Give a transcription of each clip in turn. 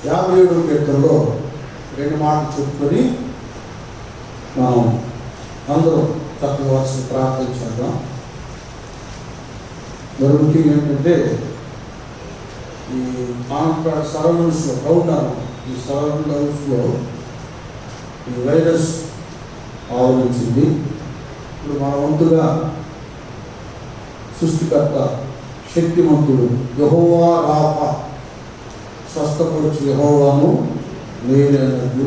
57వ కీర్తనలో 2 మాటలు చెప్పుకొని మనం అందరూ చక్కగా వచ్చి ప్రార్థన చేద్దాం. మరి ముఖ్యంగా ఏంటంటే ఈ ఆంధ్ర సరౌండ్స్లో ఈ సరౌండ్ హౌస్లో ఈ వైరస్ ఆవరించింది. ఇప్పుడు మన వంతుగా సృష్టికర్త శక్తిమంతుడు యెహోవా రాఫా, స్వస్థపరచు యెహోవాను నేనే అన్నట్లు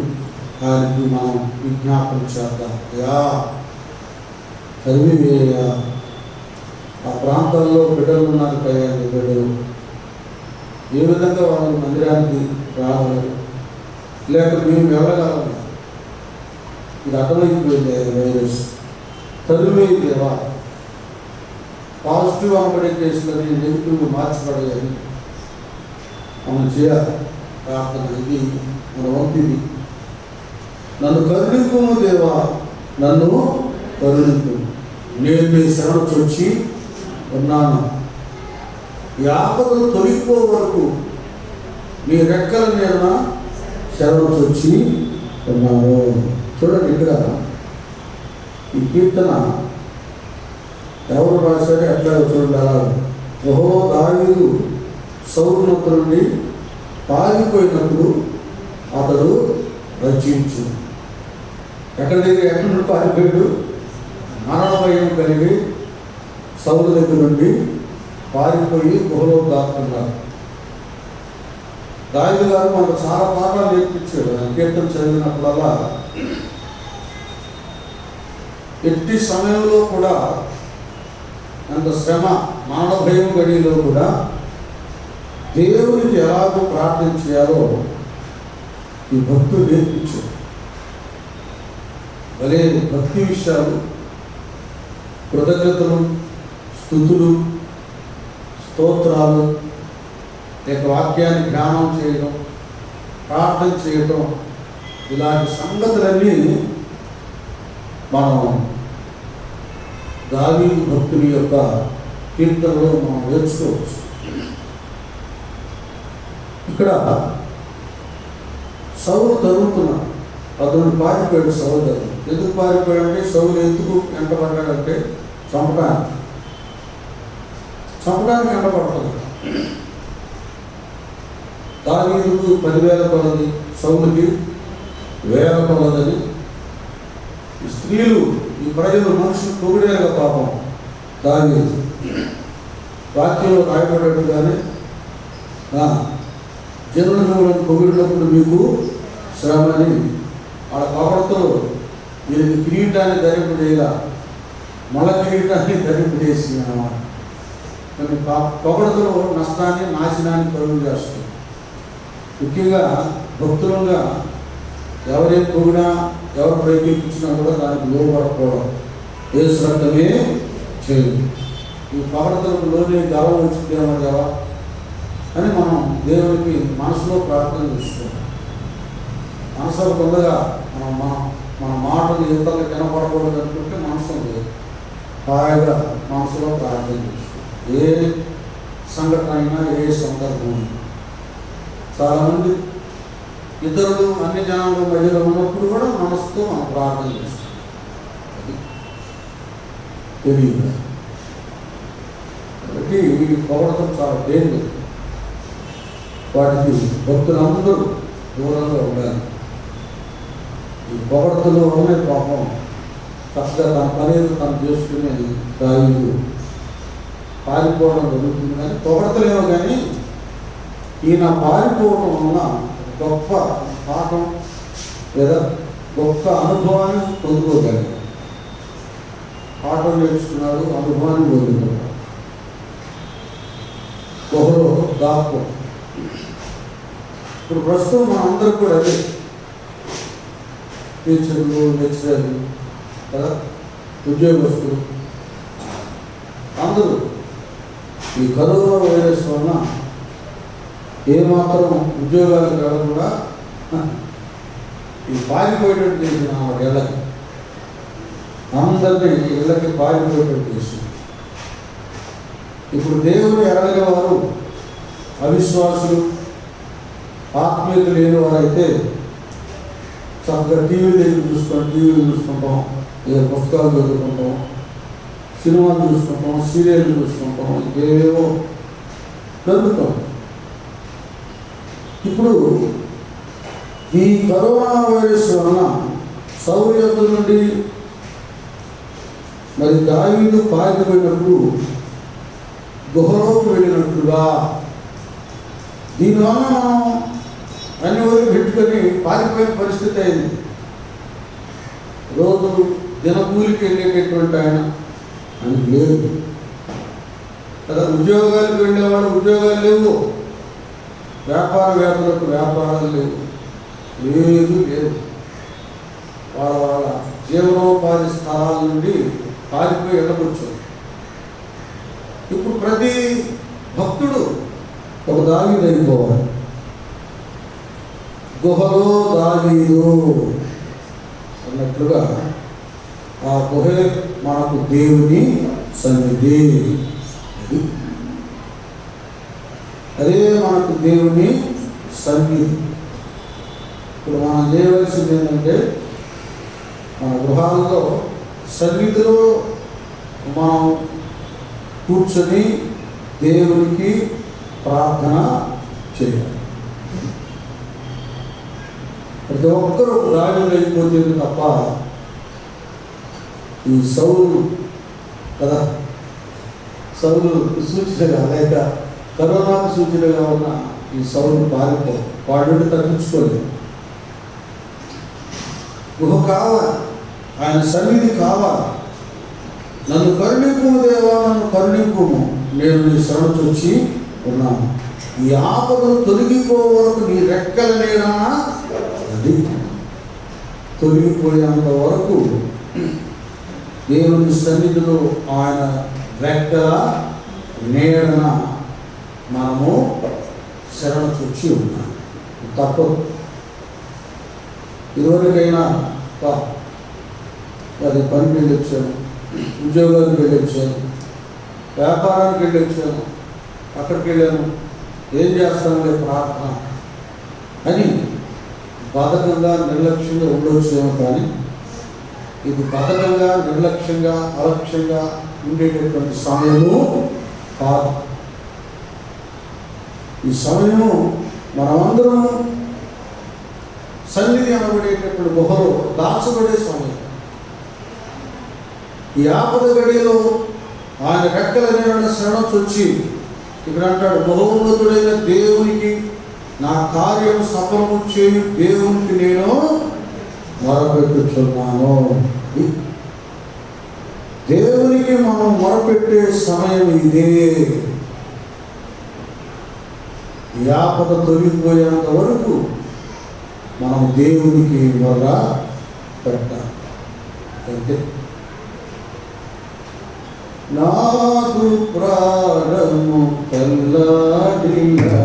ఆయనకు మనం విజ్ఞాపన చేద్దాం. చదివివేయ ఆ ప్రాంతాల్లో బిడ్డలు ఉన్నారు కయ్యా, బిడ్డలు ఏ విధంగా వాళ్ళు మందిరానికి రావాలి, లేక మేము వెళ్ళగలము, ఇది అర్థమైపోయింది. వైరస్ చదివేది దేవా, పాజిటివ్ అనబడే కేసులని నెగిటివ్ మార్చబడేది మనం చేయాలి. ప్రార్థన ఇది మన వంతిది. నన్ను కరుణింపుము దేవా, నన్ను కరుణింపు, నేను నీ శరణు చొచ్చి ఉన్నాను. ఈ ఆపదలు తొలగిపో వరకు నీ రెక్కల మీద శరణు చొచ్చి ఉన్నాను. చూడండి, ఇక్కడ ఈ కీర్తన ఎవరు రాశారో ఎట్లా చూడండి. అలా యెహోవా దావీదు సౌలు నొక్క నుండి పారిపోయినప్పుడు అతడు రక్షించు. ఎక్కడి నుండి పారిపోయాడు? మరణ భయం కలిగి సౌలు దగ్గర నుండి పారిపోయి గుహలో దాక్కున్నారు. దావీదు గారు మనకు చాలా పాఠాలు నేర్పించాడు. కీర్తన చదివినప్పుడల్లా ఎట్టి సమయంలో కూడా, అంత శ్రమ మరణ భయం గడిలో కూడా దేవునికి ఎలాగో ప్రార్థన చేయాలో ఈ భక్తులు నేర్పించారు. భలే భక్తి విషయాలు, కృతజ్ఞతలు, స్తుతులు, స్తోత్రాలు, లేక వాక్యాన్ని ధ్యానం చేయడం, ప్రార్థన చేయడం, ఇలాంటి సంగతులన్నీ మనం దావీదు భక్తుని యొక్క కీర్తనలో మనం నేర్చుకోవచ్చు. ఇక్కడ సౌలు తరుగుతున్నాడు, అతను పారిపోయాడు. సౌలు దగ్గర ఎందుకు పారిపోయాడంటే, సౌలు ఎందుకు వెంటబడ్డాడంటే చంపడానికి వెంటబడుతుంది. దావీదుకు 10,000 కొలది, సౌలుకి 1,000 కొలదని. ఈ స్త్రీలు, ఈ ప్రజలు, మనుషులు పొగిడారుగా పాపం. దావీదు వాక్యంలో రాయబడేట్టుగానే జనుల మిమ్మల్ని పొగిడినప్పుడు మీకు శ్రమని, ఆడ పొగడతో వీరికి కిరీటాన్ని ధరింపజేయాల, మల కిరీటాన్ని ధరింపజేసి అన్నమాట. కొన్ని పొగడతలు నష్టాన్ని, నాశనాన్ని కలుగు చేస్తుంది. ముఖ్యంగా భక్తులుగా ఎవరేం పొగినా, ఎవరు ప్రయత్నించినా కూడా దానికి లోపడకపోవడం, యేసు రక్తమే చేయదు. ఈ పొగడతలకు లోనే గర్వం వచ్చిందేమో దేవా అని మనం దేవునికి మనసులో ప్రార్థన చేస్తున్నాం. మనసులో కొందగా మన మాటలు ఇతరులకు వినపడకూడదు అనుకుంటే మనసు లేదు, హాయిగా మనసులో ప్రార్థన చేస్తున్నాం. ఏ సంఘటన అయినా, ఏ సందర్భం. చాలామంది ఇతరులు అన్ని జనాల మధ్యలో ఉన్నప్పుడు కూడా మనసుతో మనం ప్రార్థన చేస్తాం. అది తెలియదు. కాబట్టి ఈ పొగడతం చాలా డేంజర్. వాటికి భక్తులందరూ దూరంగా ఉండాలి. ఈ పొగడతలు ఉన్నాయి పాపం. చక్కగా తన పనిని తను చేసుకునే దావీదు పారిపోవడం జరుగుతుంది. కానీ పొగడతలేమో కానీ ఈయన పారిపోవడం వలన గొప్ప పాఠం లేదా గొప్ప అనుభవాన్ని పొందుకోగలిగాడు. పాఠం నేర్చుకున్నాడు, అనుభవాన్ని పొందుకున్నాడు. గుహలో దాక్కు. ఇప్పుడు ప్రస్తుతం మనందరూ కూడా అదే, టీచర్లు, లెక్చరర్లు కదా, ఉద్యోగస్తులు అందరూ ఈ కరోనా వైరస్ వలన ఏమాత్రం ఉద్యోగాలకు వెళ్ళకుండా ఈ పారిపోయేటట్టు చేసిన ఇళ్ళకి, అందరినీ ఇళ్ళకి పారిపోయేటట్టు చేసింది. ఇప్పుడు దేవుని ఎరగని వారు, అవిశ్వాసులు, ఆత్మీయత లేని వారైతే చక్కగా టీవీలు చూసుకుంటాం, లేదా పుస్తకాలు చదువుకుంటాం, సినిమాలు చూసుకుంటాం, సీరియల్ చూసుకుంటాం, ఇంకేవో జరుగుతాం. ఇప్పుడు ఈ కరోనా వైరస్ వలన సౌలు యొద్ద నుండి మరి దావీదు పారిపోయినప్పుడు గుహలోకి వెళ్ళినట్లుగా దీనివల్ల మనం అన్ని ఊళ్ళు పెట్టుకొని పారిపోయిన పరిస్థితి అయింది. రోజు దినకూలికి వెళ్ళేటటువంటి ఆయన అని లేదు కదా. ఉద్యోగాలకు వెళ్ళేవాడు ఉద్యోగాలు లేవు, వ్యాపారవేత్తలకు వ్యాపారాలు లేవు, ఏది లేవు. వాళ్ళ జీవనోపాధి స్థలాల నుండి పారిపోయి వెళ్ళవచ్చు. ఇప్పుడు ప్రతి భక్తుడు ఒక దావీదు అయిపోవాలి. గుహలో దావీదు అన్నట్లుగా ఆ గుహే మనకు దేవుని సన్నిధి, అదే మనకు దేవుని సన్నిధి. ఇప్పుడు మనం చేయవలసింది ఏంటంటే మన గృహాల్లో సన్నిధిలో మనం కూర్చొని దేవునికి ప్రార్థన చేయాలి. ప్రతి ఒక్కరూ దావీదు అయిపోతే తప్ప ఈ సౌలు కదా, సౌలు సూచనగా లేక కరోనాకు సూచనగా ఉన్న ఈ సౌలు వాడి నుండి తగ్గించుకోలేదు. గుహ కావాలి, ఆయన సన్నిధి కావాలి. నన్ను కరుణింపుము దేవా, నన్ను కరుణింపుము, నేను నీ శరణు వచ్చి ఉన్నాను. ఈ ఆపదను తొలగిపో వరకు నీ రెక్కల నీడనా, అది తొలగిపోయేంత వరకు దేవుని సన్నిధిలో ఆయన రెక్కల నీడన మనము శరణు వచ్చి ఉన్నాం. తప్పదు. ఇదివరకైనా అది పనికి వెళ్ళొచ్చాను, ఉద్యోగానికి వెళ్ళొచ్చాను, వ్యాపారానికి వెళ్ళొచ్చాను, అక్కడికి వెళ్ళాను, ఏం చేస్తానులే ప్రార్థన అని బద్ధకంగా నిర్లక్ష్యంగా ఉండొచ్చేమో. కానీ ఇది బద్ధకంగా నిర్లక్ష్యంగా అలక్ష్యంగా ఉండేటటువంటి సమయము కాదు. ఈ సమయము మనమందరం సన్నిధి అనబడేటటువంటి గుహలో దాచబడే సమయం. ఈ ఆపద గడియలో ఆయన రెక్కల నీడన శరణొచ్చి ఇక్కడ అంటాడు, బహున్నతుడైన దేవునికి నా కార్యం సఫలము చేయు దేవునికి నేను మొరపెట్టుచున్నాను. దేవునికి మనం మొరపెట్టే సమయం ఇదే. ఈ ఆపద తొలగిపోయేంత వరకు మనం దేవునికి మొర పెట్టాలి. అంటే నాకు ప్రాణము కల్లాడిలాగా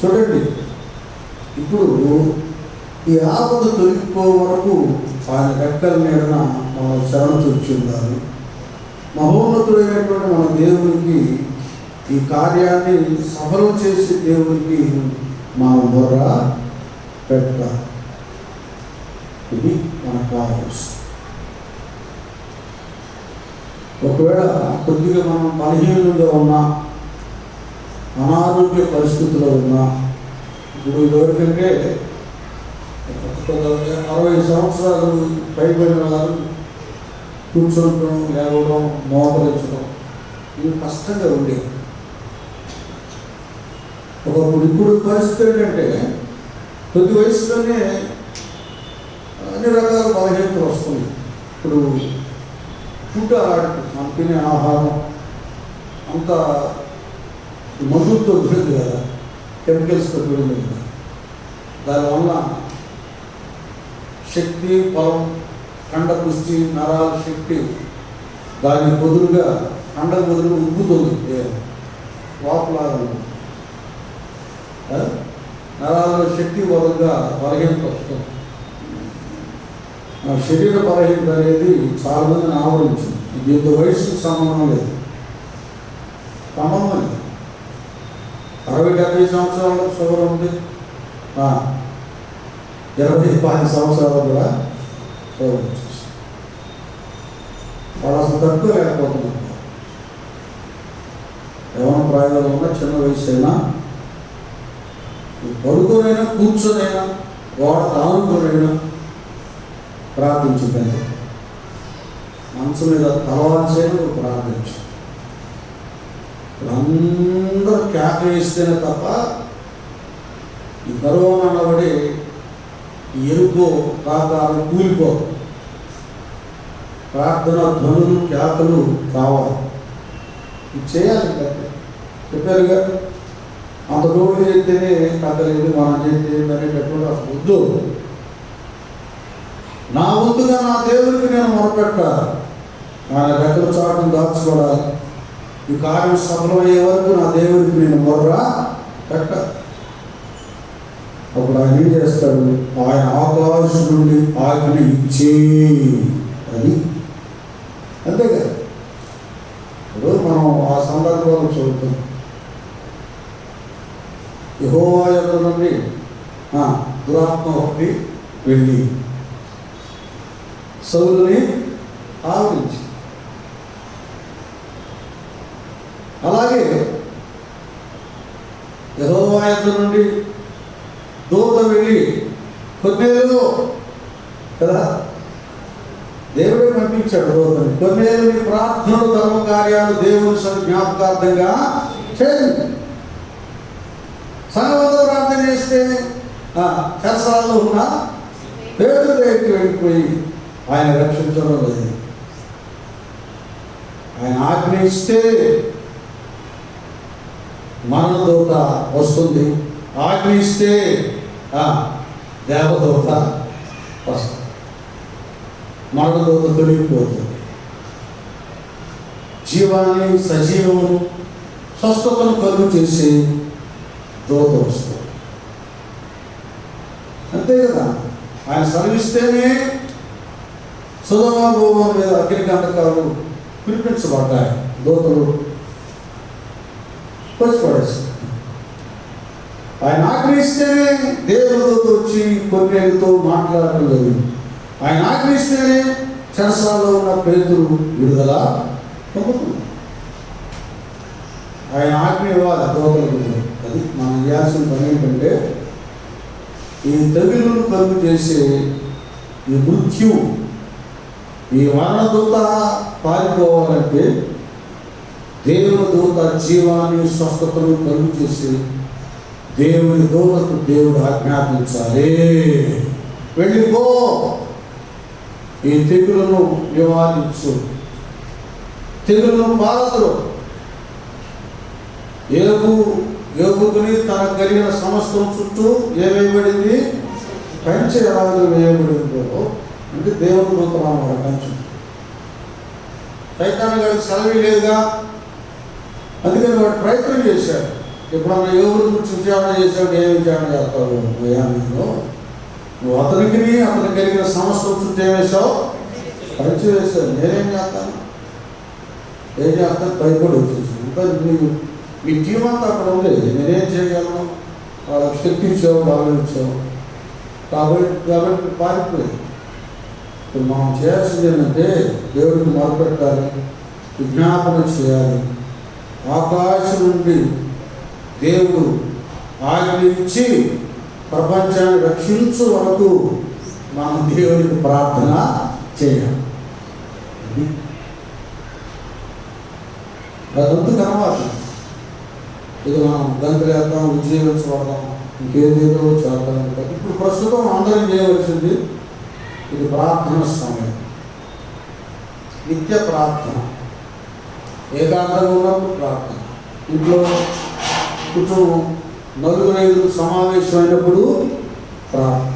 చూడండి. ఇప్పుడు ఈ ఆపద తొలగిపో వరకు ఆయన రెక్కల నీడన మనం శరణు చూచి ఉన్నారు. మహోన్నతుడైనటువంటి మన దేవునికి ఈ కార్యాన్ని సఫలం చేసే దేవునికి మనం మొర పెట్టాలి. ఇది మనకు కావాల్సి. ఒకవేళ కొద్దిగా మనం బలహీనంగా ఉన్నా, అనారోగ్య పరిస్థితుల్లో ఉన్నా, ఇప్పుడు ఇదివరకంటే 60 సంవత్సరాలు పైబడిన వారు కూర్చోవడం, లేవడం, మోకరించడం ఇవి కష్టంగా ఉండేవి. ఇప్పుడు పరిస్థితి ఏంటంటే కొద్ది వయసులోనే అన్ని రకాల బలహీనతలు వస్తుంది. ఇప్పుడు ఫుడ్ అలాంటి మనం తినే ఆహారం అంత మందులతో కూడింది కదా, కెమికల్స్తో కూడింది కదా. దానివల్ల శక్తి, బలం, కండ పుష్టి, నరాల శక్తి దానికి బదులుగా కండకు బదులుగా ఉబ్బుతుంది. వాపులాగా నరాల్లో శక్తి బదులుగా బలహీనత వస్తుంది. శరీర బలహీనత అనేది చాలా మందిని ఆవరించింది. దీంతో వయసుకు సంబంధం లేదు, సంబంధం లేదు. 60-70 సంవత్సరాలకు షుగర్ ఉంది, 20-10 సంవత్సరాలు కూడా షుగర్ వచ్చేసి వాళ్ళు అసలు తక్కువ లేకపోతున్నారు. యవ్వన ప్రాయాలు ఉన్న చిన్న వయసు అయినా పడుకోనైనా కూర్చొనైనా గోడ తానుకోనైనా ప్రార్థించిందండి. మనసు మీద తలవాల్సైనా ప్రార్థించు. అందరూ కేక వేస్తేనే తప్ప ఈ కరోనా అనబడి ఎరుపు ప్రాకారం కూలిపో. ప్రార్థన ధ్వనులు, కేకలు కావాలి. ఇది చేయాలి కదా, చెప్పారుగా. అంత రోడ్డు చేస్తేనే తగ్గలేదు, మనం చేస్తే అనేటప్పుడు అసలు వద్దు. నా వంతుగా నా దేవుడికి నేను మొరపెట్టాలి, ఆయన రెక్కల చాటును దాచుకోవాలి. ఈ కార్యం సఫలమయ్యే వరకు నా దేవుడికి నేను మొర్రా పెట్ట. అప్పుడు ఆయన ఏం చేస్తాడు? ఆయన ఆకాశం నుండి ఆజ్ఞ ఇచ్చే అది అంతే కదా. ఇప్పుడు మనం ఆ సందర్భాలు చదువుతాం. యెహోవా యొద్ద నుండి దురాత్మ ఒకటి వెళ్ళి సౌలుని ఆవరించి. అలాగే యెహోవా యొద్ద నుండి దూత వెళ్ళి కొన్నేళ్ళు కదా, దేవుడే పంపించాడు దూతని. కొన్నేళ్ళు నీ ప్రార్థనలు, ధర్మ కార్యాలు దేవుని జ్ఞాపకార్థంగా చేయండి. సంఘంతో ప్రార్థన చేస్తే చెరసాలలో ఉన్న పేరు దగ్గరికి వెళ్ళిపోయి ఆయన రక్షించడం లేదు. ఆయన ఆజ్ఞ ఇస్తే మరణదూత వస్తుంది, ఆజ్ఞ ఇస్తే దేవదూత వస్తుంది. మరణదూత తొలగిపోతుంది. జీవాన్ని, సజీవమును, స్వస్థతను కలుగు చేసి దూత వస్తుంది. అంతే కదా. ఆయన సెలవిస్తేనే సొదొమ గొమొర్రా మీద అగ్నిగంధకాలు పిలిపించబడ్డాయి. దూతలు పడేస్తారు. ఆయన ఆజ్ఞిస్తేనే దేవదూత వచ్చి కొన్నేళ్ళతో మాట్లాడటం జరిగింది. ఆయన ఆజ్ఞిస్తేనే చెరసాలలో ఉన్న పేతురు విడుదల పొందుతుంది. ఆయన ఆజ్ఞ ఇవ్వాలి దూతలకు. అది మనం చేయాల్సిన పని ఏంటంటే ఈ తెగులును కలుగు చేసే ఈ మృత్యు, ఈ మరణదూత పారిపోవాలంటే దేవుని దూత జీవాన్ని, స్వస్థతను కలుగు చేసి దేవుని దూతకు దేవుడు ఆజ్ఞాపించాలి, వెళ్ళిపో, ఈ తెగులను నివారించు, తెగులను పారదురు. యోగుకుని తనకు కలిగిన సమస్తం చుట్టూ ఏమేయబడింది? కంచె ఎలాగో వేయబడిందో. అంటే దేవుని దూత అన్నమాట కంచె. సైతాను గారికి సెలవు లేదుగా, అందుకని వాడు ప్రయత్నం చేశాడు. ఎప్పుడన్నా యోగుల గురించి విచారణ చేశాడు. ఏ విచారణ చేస్తావు నువ్వు? అతనికి కలిగిన సమస్తం చుట్టూ ఏమేశావు? కంచె వేశావు. నేనేం చేస్తాను? ఏం చేస్తాను? భయపడి వచ్చేసి ఇంకా మీ టీం అంతా అక్కడ ఉంది, నేనేం చేయగలను? వాళ్ళకి శక్తి ఇచ్చావు, బలం ఇచ్చావు, కాబట్టి పారిపోయింది. ఇప్పుడు మనం చేయాల్సింది ఏంటంటే దేవుడికి మొదలుపెట్టాలి, విజ్ఞాపన చేయాలి. ఆకాశం నుండి దేవుడు ఆజ్ఞ ఇచ్చి ప్రపంచాన్ని రక్షించు వరకు మనం దేవునికి ప్రార్థన చేయాలి. అదంతా తర్వాత ఇది మనం గంటలేద్దాం, విజయించబడదాం, ఇంకేదేదో చేద్దాం. ఇప్పుడు ప్రస్తుతం అందరం చేయవలసింది ఇది ప్రార్థన సమయం, నిత్య ప్రార్థన. ఏకాంతంగా ఉన్నప్పుడు ప్రార్థన, ఇంట్లో కుటుంబం 4-5 సమావేశమైనప్పుడు ప్రార్థన,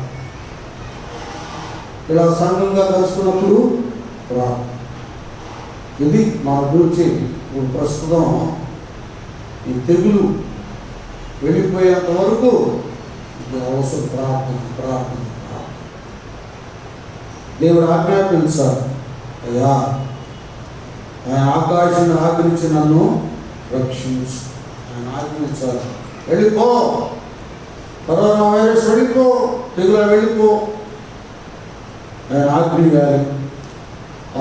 ఇలా సంఘంగా కలుసుకున్నప్పుడు ప్రార్థన. ఇది మన గురించి ప్రస్తుతం ఈ తెగులు వెళ్ళిపోయేంత వరకు అవసరం ప్రార్థన ప్రార్థన ప్రార్థన. దేవుడు ఆజ్ఞాపించాలి, అయ్యా ఆయన ఆకాశాన్ని ఆగ్రహించి నన్ను రక్షించు, ఆయన ఆజ్ఞించాలి. వెళ్ళిపో, కరోనా వైరస్ వెళ్ళిపో, తెగులు వెళ్ళిపో, ఆయన ఆజ్ఞయాలి.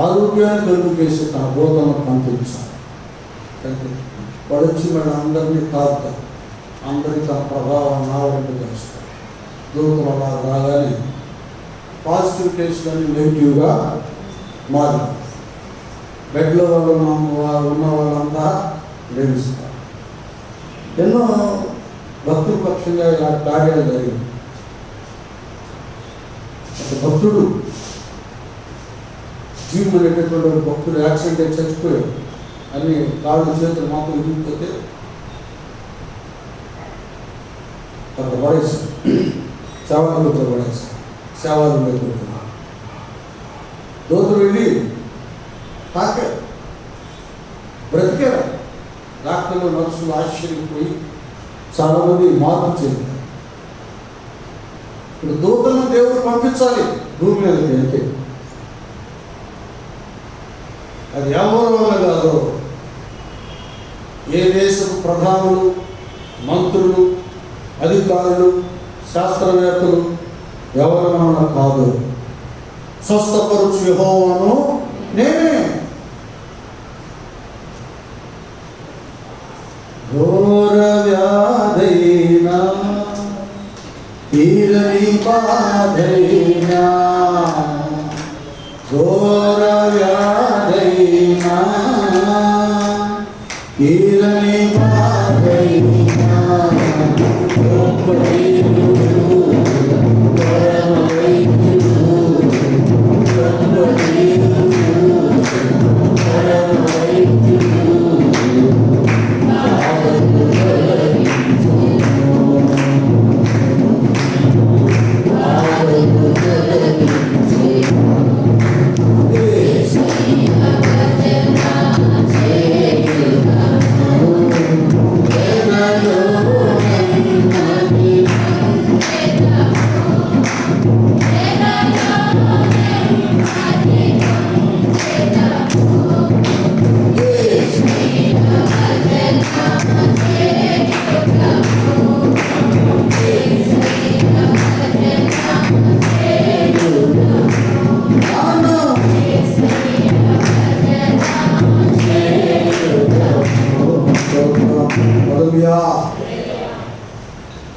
ఆరోగ్యాన్ని కలుగు చేసి తన బోధనను పంపించాలి. వాడు వచ్చి మన అందరినీ తాకుతారు, అందరికీ తన ప్రభావం నావరింపు చేస్తారు. దూరం అలా రాగానే పాజిటివ్ కేసులన్నీ నెగిటివ్గా మారి బెడ్లో ఉన్న వాళ్ళంతా లేవిస్తారు. ఎన్నో భక్తుల పక్షంగా ఇలా కార్యాలు జరిగింది. ఒక భక్తుడు జీవం అనేటటువంటి భక్తుడు యాక్సిడెంట్ అయి చచ్చిపోయాడు. అన్ని కాళ్ళు చేతులు మాత్రం ఇరిగిపోతే అక్కడ పడేసాడు, సేవలు పడేసాడు. సేవలు లేకుంటున్నాడు. దోతులు వెళ్ళి తాకాడు, బ్రతికాడు. డాక్టర్లు నర్సులు ఆశ్చర్యపోయి చాలామంది మార్పు చెందారు. ఇప్పుడు దూతలను దేవుడు పంపించాలి భూమి మీదకి. అంటే అది ఎవరి వల్ల కాదు, ఏ దేశపు ప్రధానులు, మంత్రులు, అధికారులు, శాస్త్రవేత్తలు ఎవరి వలన కాదు. స్వస్థపరుచు యెహోవాను నేనే. ఘోర వ్యాధైనా తీరని బాధైనా, ఘోర వ్యాధైనా తీరని బాధైనా,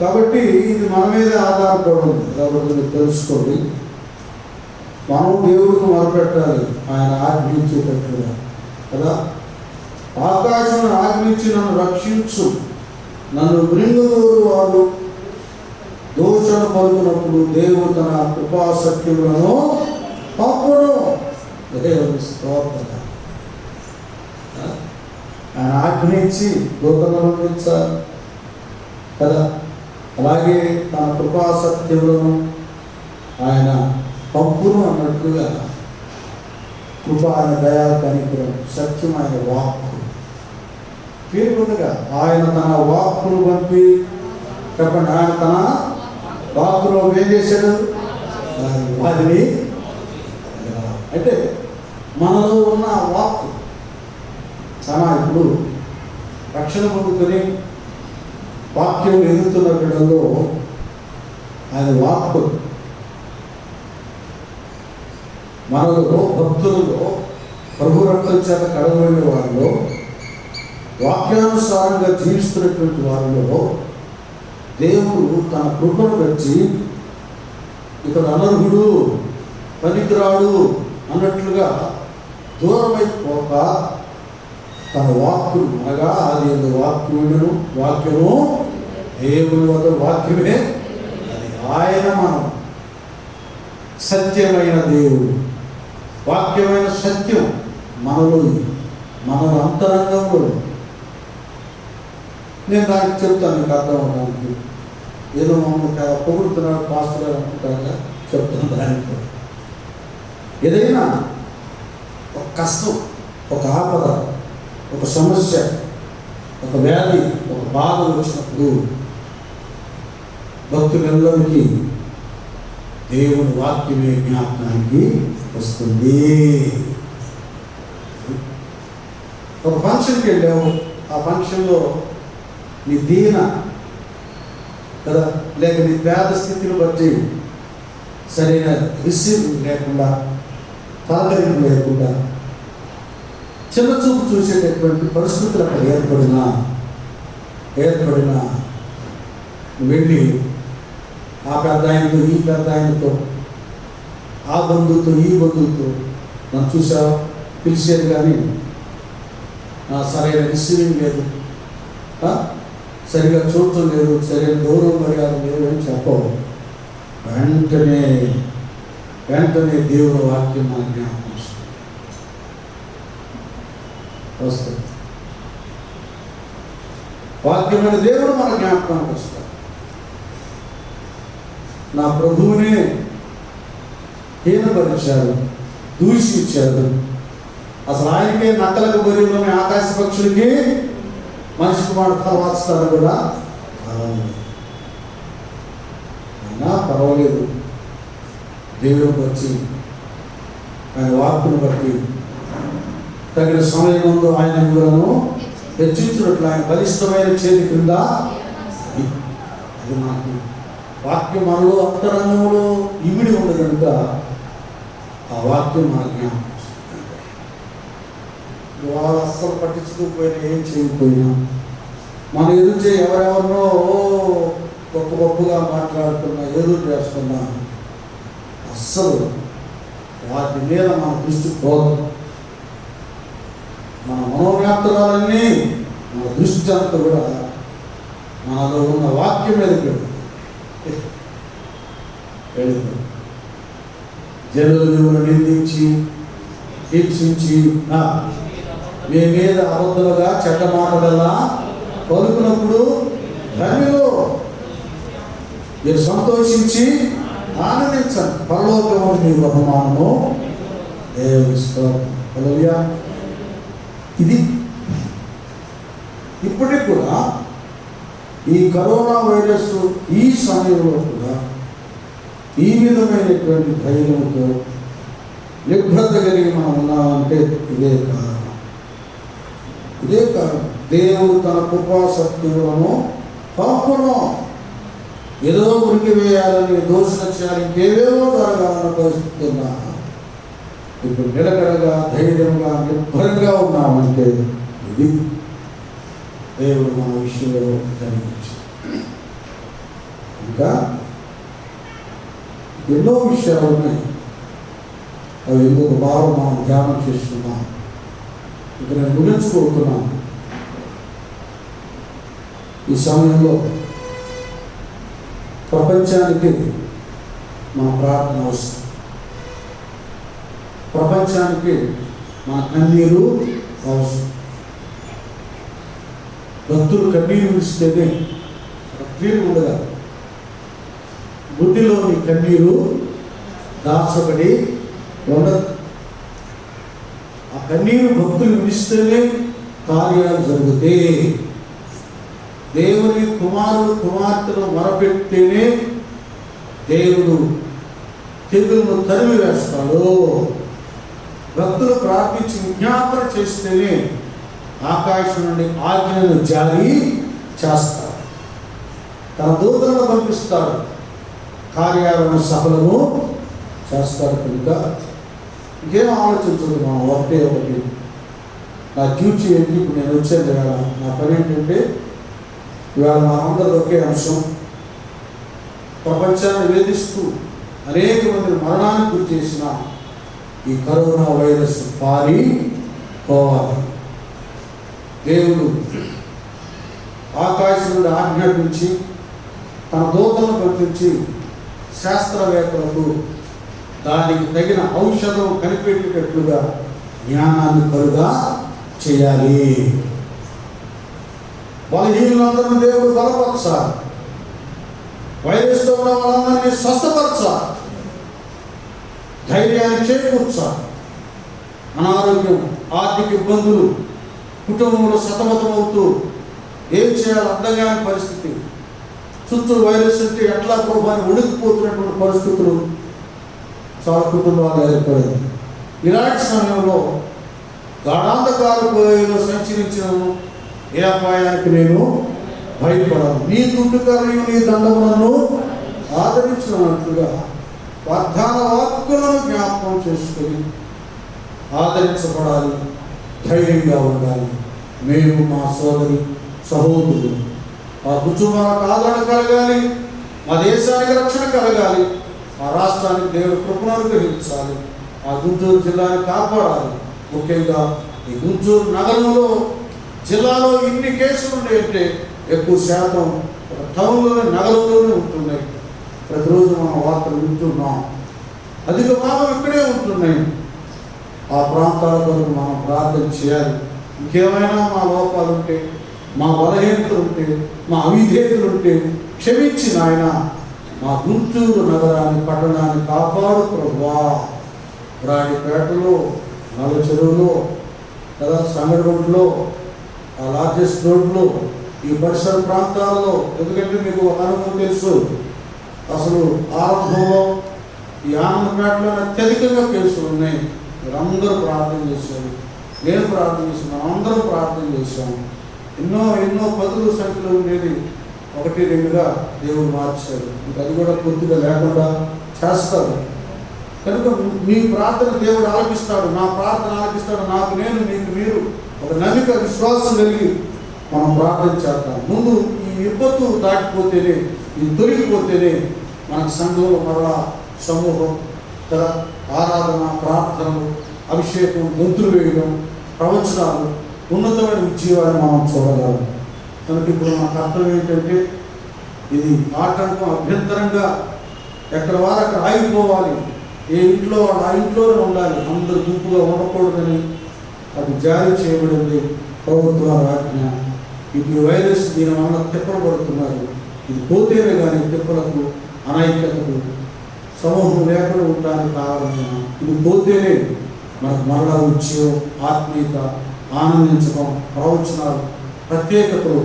కాబట్టి ఇది మన మీదే ఆధారపడి కాబట్టి మీరు తెలుసుకోండి. మనం దేవుడికి మొదలుపెట్టాలి, ఆయన ఆజ్ఞించేటట్టుగా కదా. ఆకాశం ఆజ్ఞించి నన్ను రక్షించు, నన్ను మృంగుదూరు వారు దోషణ పలుకున్నప్పుడు దేవుడు తన కృపాశక్తులను పంపును. దేవుని స్తోత్రం. ఆయన ఆజ్ఞించి దూతలను పంపించాలి కదా. అలాగే తన కృపాసత్యములను ఆయన పంపును అన్నట్లుగా కృప ఆయన దయా కనికరం సత్యమైన వాక్కు పేరుకుండగా ఆయన తన వాక్కును పంపి చెప్పండి, ఆయన తన వాక్కును ఏం చేశాడు? వాటిని అంటే మనలో ఉన్న వాక్కు చాలా ఇప్పుడు రక్షణ పొందుకొని వాక్యం ఎదుగుతున్న బిడ్డల్లో ఆయన వాక్కు మనలో భక్తులలో ప్రభు రక్తం చేత కడగబడిన వారిలో వాక్యానుసారంగా జీవిస్తున్నటువంటి వారిలో దేవుడు తన కృపను బట్టి ఇతడు అనర్హుడు, పనికిరాడు అన్నట్లుగా దూరమైపోక తన వాక్కును అనగా అది వాక్యమును వాక్యము దేవుని వద్ద వాక్యమే, అది ఆయన మనం సత్యమైన దేవుడు, వాక్యమైన సత్యం మనలో, మన అంతరంగంలో. నేను దానికి చెప్తాను, మీకు అర్థం అవడానికి. ఏదో మమ్మల్ని పొగుడుతున్నాడు పాస్టర్ గారు అనుకుంటాగా చెప్తాను. దానికి ఏదైనా ఒక కష్టం, ఒక ఆపద, ఒక సమస్య, ఒక వ్యాధి, ఒక బాధ వచ్చినప్పుడు భక్తులందరికీ దేవుని వాక్యమే జ్ఞాపకానికి వస్తుంది. ఒక ఫంక్షన్కి వెళ్ళావు, ఆ ఫంక్షన్లో నీ దీన కదా, లేక నీ పేద స్థితిని బట్టి సరైన రిసీవింగ్ లేకుండా, పలకరింపు లేకుండా, చిన్న చూపు చూసేటటువంటి పరిస్థితులు అక్కడ ఏర్పడిన వెళ్ళి ఆ పెద్ద ఆయనతో, ఈ పెద్ద ఆయనతో, ఆ బంధువుతో, ఈ బంధువుతో నన్ను చూసావు పిలిచేది, కానీ సరైన రిసీవింగ్ లేదు, సరిగా చూడటం లేదు, సరైన గౌరవ మర్యాద లేదు అని చెప్పవు. వెంటనే దేవుని వాక్యం మన జ్ఞాపకం వస్తుంది. వాక్యమైన దేవుడు మన జ్ఞాపకానికి వస్తాడు. నా ప్రభువునే హీనపరిచాడు, దూషించాడు. అసలు ఆయనకే నక్కలకు బరిలోని ఆకాశ పక్షులకి మనిషి కుమారుడు తర్వాత స్థానం కూడా అయినా పర్వాలేదు. దేవుని వచ్చి ఆయన వాక్కును బట్టి తగిన సమయం ముందు ఆయన వివరను హెచ్చించినట్లు ఆయన బలిష్టమైన చేతి కింద అది మనకి వాక్యం మనలో అంతరంగంలో ఇమిడి ఉంది కనుక ఆ వాక్యం మన జ్ఞాపకం. వాళ్ళు అస్సలు పట్టించుకోకపోయినా, ఏం చేయకపోయినా, మన ఎదురు ఎవరెవరినో గొప్పగా మాట్లాడుతున్నా, ఎదురు చేస్తున్నా, అస్సలు వాటి మీద మన దృష్టి పోదు. మన మనోవ్యాప్తరాలన్నీ, మన దృష్టి అంతా కూడా మనలో ఉన్న వాక్యం మీద వెళుతుంది. జనులు మిమ్మల్ని నిందించి హింసించి మీ మీద అబద్ధలుగా చెడ్డ మాటలలా పలుకున్నప్పుడు ధన్యులు, మీరు సంతోషించి ఆనందించండి, పరలోకము మీ బహుమానము దేవుని స్తోత్రం. హల్లెలూయా. ఇది ఇప్పటికి కూడా ఈ కరోనా వైరస్ ఈ సమయంలో కూడా ఈ విధమైనటువంటి ధైర్యంతో నిబద్ధత కలిగి మనం ఉన్నామంటే ఇదే కారణం. దేవుడు తన కృపాశక్తులను పంపును. ఏదో ఉరికి వేయాలని, దోషలక్ష్యాలు ఇంకేవేవో జరగాలని పరిస్థితున్నా ఇప్పుడు నిలకడగా, ధైర్యంగా, నిర్భరంగా ఉన్నామంటే ఇది దేవుడు మన విషయంలో జరిగించాడు. ఇంకా ఎన్నో విషయాలు ఉన్నాయి. అవి ఇంకొక భావం మనం ధ్యానం చేస్తున్నాం. ఇక నేను ముగించుకోతున్నాను. ఈ సమయంలో ప్రపంచానికి మన ప్రార్థన అవసరం. ప్రపంచానికి మన కన్నీరు అవసరం. భక్తులు కన్నీరు విడిస్తేనే క్లీన్ ఉండగా బుద్ధిలోని కన్నీరు దాచబడి ఉండదు. ఆ కన్నీరు భక్తులు విడిస్తేనే కార్యాలు జరుగుతాయి. దేవుని కుమారుడు కుమార్తెను మొరపెడితేనే దేవుడు తెగులను తరిమి వేస్తాడు. భక్తులు ప్రార్థించి విజ్ఞాపన చేస్తేనే ఆకాశం నుండి ఆజ్ఞను జారీ చేస్తారు. తన దూతలను పంపిస్తారు, కార్యాలను సఫలము చేస్తారు. కనుక ఇంకేం ఆలోచించదు. మనం ఒకటి నా డ్యూటీ ఏంటి, ఇప్పుడు నేను వచ్చాను కదా, నా పని ఏంటంటే ఇవాళ మనందరూ ఒకే అంశం. ప్రపంచాన్ని వేధిస్తూ అనేక మంది మరణానికి గురి చేసిన ఈ కరోనా వైరస్ పారిపోవాలి. దేవుడు ఆకాశం నుండి ఆజ్ఞాపించి తన దూతలను పంపించి శాస్త్రవేత్తలకు దానికి తగిన ఔషధం కనిపెట్టేటట్లుగా జ్ఞానాన్ని కలుగా చేయాలి. బలహీనులందరినీ దేవుడు బలపరచాలి. వైరస్తో ఉన్న వాళ్ళందరినీ స్వస్థపరచాలి. ధైర్యాన్ని చేకూర్చాలి. అనారోగ్యం, ఆర్థిక ఇబ్బందులు, కుటుంబంలో సతమతమవుతూ ఏం చేయాలో అర్థం కాని పరిస్థితి, చుట్టూ వైరస్ ఉంటే ఎట్లా ప్రభావాన్ని ఉడికిపోతున్నటువంటి పరిస్థితులు చాలా కుటుంబాలు ఏర్పడింది. ఇలాంటి సమయంలో గాఢాంధకారలో సంచరించినను ఏ అపాయానికి నేను భయపడను. నీ దుడ్డు కర్రయు నీ దండములను ఆదరించినట్లుగా వాగ్దాన వాక్కులను జ్ఞాపకం చేసుకొని ఆదరించబడాలి, ధైర్యంగా ఉండాలి. మేము మా సోదరి సహోదరులు మా కుటుంబాలకు ఆదరణ కలగాలి, మా దేశానికి రక్షణ కలగాలి, మా రాష్ట్రానికి దేవుడు కృపను అనుగ్రహించాలి, ఆ గుంటూరు జిల్లాని కాపాడాలి. ముఖ్యంగా ఈ గుంటూరు నగరంలో జిల్లాలో ఇన్ని కేసులు ఉన్నాయంటే ఎక్కువ శాతం ఒక టౌన్లోనే నగరంలోనే ఉంటున్నాయి. ప్రతిరోజు మనం వార్తలు వింటున్నాం. అధిక భాగం ఇక్కడే ఉంటున్నాయి. ఆ ప్రాంతాల కొరకు మనం ప్రార్థన చేయాలి. ఇంకేమైనా మా లోపాలు ఉంటే, మా బలహీనతలు ఉంటే, మా అవిధేయతలు ఉంటే క్షమించి నాయన మా గుంటూరు నగరాన్ని పట్టణాన్ని కాపాడు ప్రభువా. రాణిపేటలో, నల్ల చెరువులో కదా, సంగడిగుంటలో, ఆ లార్జెస్ట్ రోడ్లో, ఈ పరిసర ప్రాంతాల్లో, ఎందుకంటే మీకు ఒక అనుభవం తెలుసు, అసలు ఆరంభంలో ఈ ఆనందపేటలో అత్యధికంగా కేసులు ఉన్నాయి. మీరందరూ ప్రార్థన చేశారు, నేను ప్రార్థన చేశాను, అందరం ప్రార్థన చేశాము. ఎన్నో పదుల సంఖ్యలో ఉండేది 1-2గా దేవుడు మార్చాడు. ఇంకా అది కూడా పూర్తిగా లేకుండా చేస్తారు. కనుక మీ ప్రార్థన దేవుడు ఆలకిస్తాడు, నా ప్రార్థన ఆలకిస్తాడు. నాకు నేను, మీకు మీరు ఒక నమ్మిక, విశ్వాసం కలిగి మనం ప్రార్థన చేద్దాం. ముందు ఈ విపత్తు దాటిపోతేనే, ఇది తొలగిపోతేనే మనకు సంఘంలో మరలా సమూహం కదా, ఆరాధన, ప్రార్థనలు, అభిషేకం, గొంతులు వేయడం, ప్రవచనాలు, ఉన్నతమైన ఉద్యోగాన్ని మనం చూడగలం. కనుక ఇప్పుడు మన కర్తవ్యం ఏంటంటే ఇది ఆటంకం, అభ్యంతరంగా ఎక్కడ వారు అక్కడ ఆగిపోవాలి. ఏ ఇంట్లో ఆ ఇంట్లోనే ఉండాలి, అందరు గుంపుగా ఉండకూడదని అది జారీ చేయబడింది ప్రభుత్వ ఆజ్ఞ. ఇప్పుడు వైరస్ దీని వల్ల తిప్పలు పడుతున్నారు. ఇది పోతేనే కానీ తిప్పలకు, అనైక్యతకు, సమూహం లేకుండా ఉండడానికి కావాలన్నా ఇది పోతేనే మనకు మరలా ఉద్యోగం, ఆత్మీయత, ఆనందించడం, ప్రవచనాలు, ప్రత్యేకతలు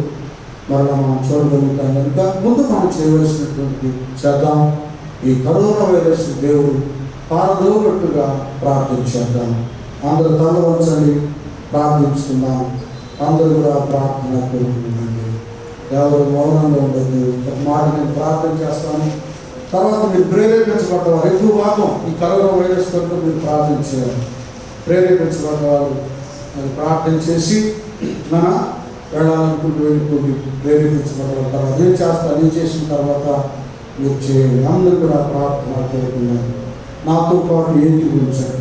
మరలా మనం చూడగలుగుతాం. కనుక ముందు మనం చేయవలసినటువంటి చేద్దాం. ఈ కరోనా వైరస్ దేవుడు పారదోలట్టుగా ప్రార్థించేద్దాం. అందరూ తల వంచండి, ప్రార్థించుకుందాం. అందరూ కూడా ప్రార్థన కోరుకుంటుందండి. ఎవరు మౌనంగా ఉండదు. ఒక మాట నేను ప్రార్థన చేస్తాను, తర్వాత మీరు ప్రేరేపించబడ్డవారు ఎక్కువ భాగం ఈ కరోనా వైరస్ కొరకు మీరు ప్రార్థన చేయాలి. ప్రేరేపించబడ్డవారు అది ప్రార్థన చేసి మన వెళ్ళాలనుకుంటూ వెళ్ళిపోయి ప్రేరేపించబడ్డవారు తర్వాత అదే చేస్తా, అదే చేసిన తర్వాత మీరు చేయండి. అందరూ కూడా ప్రార్థన కోరుకున్నారు. నాతో పాటు ఏంటి గురించారు.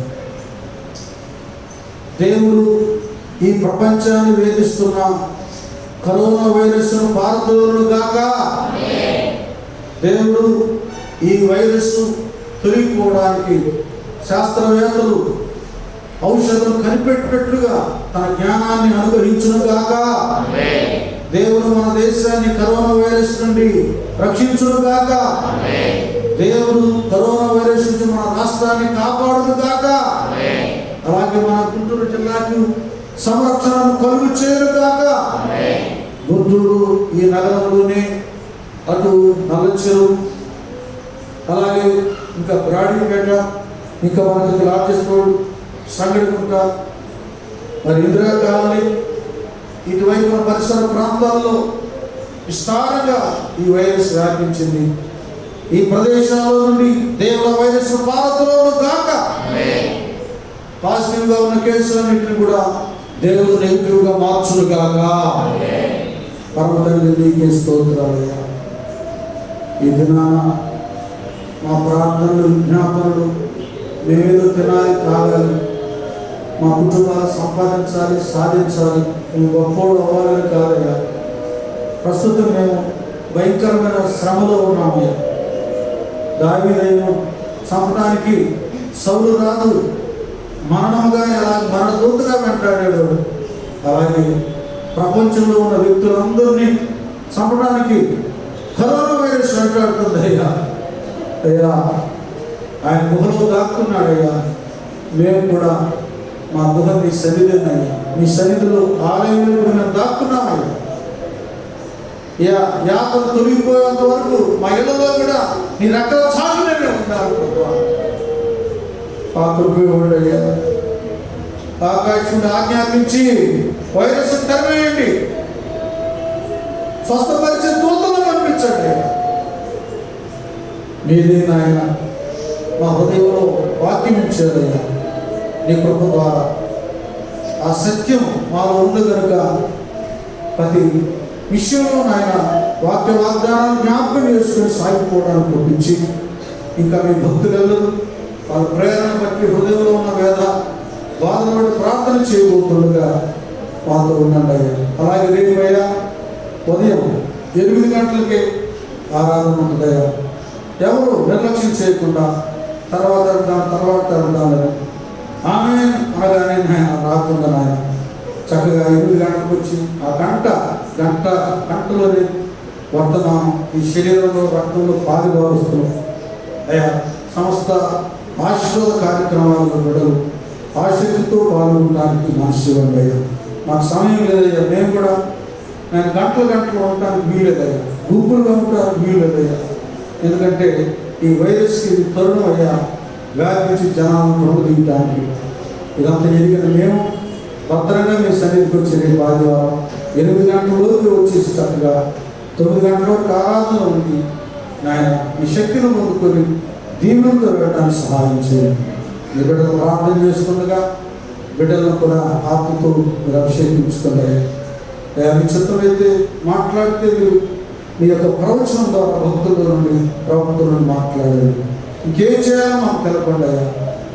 దేవుడు ఈ ప్రపంచాన్ని వేధిస్తున్న కరోనా వైరస్ను పారదోలును గాక. దేవుడు ఈ వైరస్ తొలగిపోవడానికి శాస్త్రవేత్తలు ఔషధం కనిపెట్టినట్లుగా తన జ్ఞానాన్ని అనుగ్రహించును గాక. దేవుడు మన దేశాన్ని కరోనా వైరస్ నుండి రక్షించును గాక. దేవుడు కరోనా వైరస్ నుంచి మన రాష్ట్రాన్ని కాపాడును గాక. అలాగే మన గుంటూరు జిల్లాకు సంరక్షణను కలుగు చేయను గాక. గుంటూరు ఈ నగరంలోనే అటు నల్లచెరువు, అలాగే ఇంకా రాణిపేట, ఇంకా మనకి లార్జెస్ట్ రోడ్, సంగడిగుంట, మరి ఇందిరా కాలనీ, ఇటువైపు పరిసర ప్రాంతాల్లో విస్తారంగా ఈ వైరస్ వ్యాపించింది. ఈ ప్రదేశాల నుండి దేవుల వైరస్ పారదోలును గాక. పాజిటివ్గా ఉన్న కేసులన్నింటినీ కూడా దేవుడు నెగిటివ్గా మార్చును గాక. పరమ తండ్రి నీకే స్తోత్రాలయ్యా. ఈ దినాన మా ప్రార్థనలు విజ్ఞాపనలు మేమేదో తినాలి తాగాలి, మా కుటుంబాలు సంపాదించాలి సాధించాలి, మేము గొప్పోడు అవ్వాలని కాదయ్యా. ప్రస్తుతం మేము భయంకరమైన శ్రమలో ఉన్నామయ్యా. దావీదును చంపడానికి సౌలు రాజు మరణముగా ఎలా మరణదూతగా వెంటాడాడు, అలాగే ప్రపంచంలో ఉన్న వ్యక్తులందరినీ చంపడానికి కరోనా వైరస్ వెంటాడుతుంది అయ్యా. అయ్యా ఆయన గుహలో దాక్కున్నాడయ్యా. మేము కూడా మా గుహ మీ సన్నిధినయ్యా, మీ సన్నిధిలో ఆలయంలో కూడా మేము దాక్కున్నామయ్యా. యాపలు తొలగిపోయేంత వరకు మా ఇళ్లలో కూడా నీ రక్త చాటునే ఉన్నారు. ఆ కృపయ్యా ఆకాశం ఆజ్ఞాపించి వైరస్ తరిమేయండి, స్వస్థపరిచే దూతలు పంపించండి. మీరే నాయన మా హృదయంలో వాక్యం ఇచ్చారయ్యా. నీ కృప ద్వారా ఆ సత్యం మాలో ఉంది కనుక ప్రతి విషయంలో నాయన వాక్య వాగ్దానాలు జ్ఞాపకం చేసుకుని సాగిపోవడానికి పంపించి, ఇంకా మీ భక్తులెల్లరూ వాళ్ళ ప్రేరణ బట్టి హృదయంలో ఉన్న వేద బాధను బట్టి ప్రార్థన చేయబోతుండగా మాతో ఉండండి అయ్యా. అలాగే రేపు అయ్యా ఉదయం 8 గంటలకి ఆరాధన ఉంటుందయ్యా. ఎవరు నిర్లక్ష్యం చేయకుండా తర్వాత వెళ్దామని ఆమె అనగానే నాయన రాకుండా నాయన చక్కగా 8 గంటలకు వచ్చి ఆ గంటలోనే వర్తమానం ఈ శరీరంలో రక్తంలో పాలుగా వస్తున్నాం అయ్యా. సమస్త ఆశీర్వాద కార్యక్రమాలను బిడ్డలు ఆసక్తితో పాల్గొనడానికి మనసు ఇవ్వండి అయ్యా. మాకు సమయం లేదయ్యా. మేము కూడా నేను గంటలు ఉండటానికి వీలేదయ్యా, గుంపులుగా ఉండడానికి వీలేదయ్యా. ఎందుకంటే ఈ వైరస్కి తరుణం అయ్యా వ్యాపించి జనాలను ప్రబోధించడానికి. ఇదంతా ఎదిగిన మేము భద్రంగా మీ సన్నిధికి వచ్చి రేపు ఆదివారం 8 గంటలలోకి వచ్చేసి చక్కగా 9 గంటల వరకు ఆరాధన ఉంది నాయన. మీ శక్తిని పొందుకొని దీవులతో వెళ్ళడానికి సహాయం చేయండి. మీ బిడ్డలు ప్రార్థన చేసుకుండగా బిడ్డలను కూడా ఆత్మతో మీరు అభిషేకించుకున్నాయి. మీ చిత్తమైతే మాట్లాడితే మీరు మీ యొక్క ప్రవచనం ద్వారా ప్రవక్తుల నుండి మాట్లాడారు. ఇంకేం చేయాలో మాకు తెలపండి,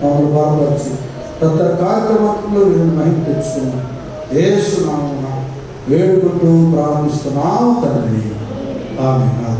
మమ్మల్ని బాధపరిచి తదితర కార్యక్రమంలో నేను మహిమ తెచ్చుకున్నాను. యేసు నామమున వేడుకుంటూ ప్రారంభిస్తున్నాము తండ్రి. ఆమేన్.